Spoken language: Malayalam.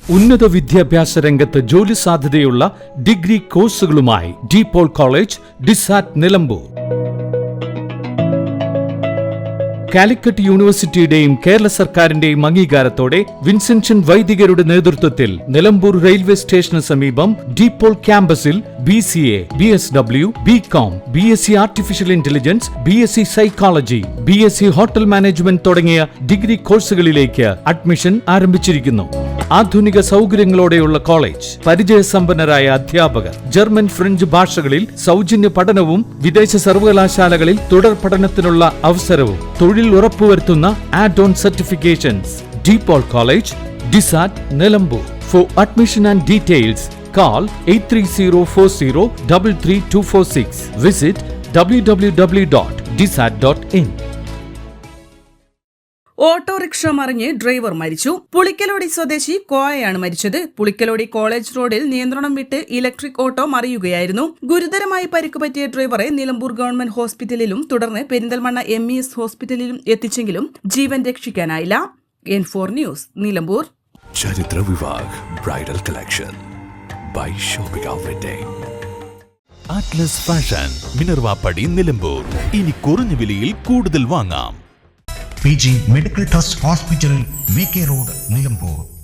ഉന്നത വിദ്യാഭ്യാസ രംഗത്ത് ജോലി സാധ്യതയുള്ള ഡിഗ്രി കോഴ്സുകളുമായി DePaul കോളേജ്, ഡിസാറ്റ്, നിലമ്പൂർ. കാലിക്കറ്റ് യൂണിവേഴ്സിറ്റിയുടെയും കേരള സർക്കാരിന്റെയും അംഗീകാരത്തോടെ വിൻസെൻഷൻ വൈദികരുടെ നേതൃത്വത്തിൽ നിലമ്പൂർ റെയിൽവേ സ്റ്റേഷന് സമീപം DePaul ക്യാമ്പസിൽ BCA, BSW, BCom, BSc artificial intelligence, BSc psychology, BSc hotel management തുടങ്ങിയ ഡിഗ്രി കോഴ്സുകളിലേക്ക് അഡ്മിഷൻ ആരംഭിച്ചിരിക്കുന്നു. ആധുനിക സൗകര്യങ്ങളോടെയുള്ള കോളേജ്, പരിചയസമ്പന്നരായ അധ്യാപകർ, ജർമ്മൻ, ഫ്രഞ്ച് ഭാഷകളിൽ സൗജന്യ പഠനവും വിദേശ സർവകലാശാലകളിൽ തുടർ പഠനത്തിനുള്ള അവസരവും തൊഴിൽ ഉറപ്പുവരുത്തുന്ന add on certifications. DePaul college, DISAT, Nilambur. For admission and details call 8304033246. Visit www.disat.in. Autorickshaw മറിഞ്ഞ് ഡ്രൈവർ മരിച്ചു. പുളിക്കലോടി സ്വദേശി കോയയാണ് മരിച്ചത്. പുളിക്കലോടി കോളേജ് റോഡിൽ നിയന്ത്രണം വിട്ട് ഇലക്ട്രിക് ഓട്ടോ മറിയുകയായിരുന്നു. ഗുരുതരമായി പരിക്ക് പറ്റിയ ഡ്രൈവറെ നിലമ്പൂർ ഗവൺമെന്റ് ഹോസ്പിറ്റലിലും തുടർന്ന് പെരിന്തൽമണ്ണ MES ഹോസ്പിറ്റലിലും എത്തിച്ചെങ്കിലും ജീവൻ രക്ഷിക്കാനായില്ല. N4 news, Nilambur. ചരിത്ര Vivah bridal collection by Shopping Everyday. Atlas Fashion, Minerva Padi, Nilambur. ഇനി കുറഞ്ഞ വിലയിൽ കൂടുതൽ വാങ്ങാം. PG medical trust hospital, VK road, Nilambur.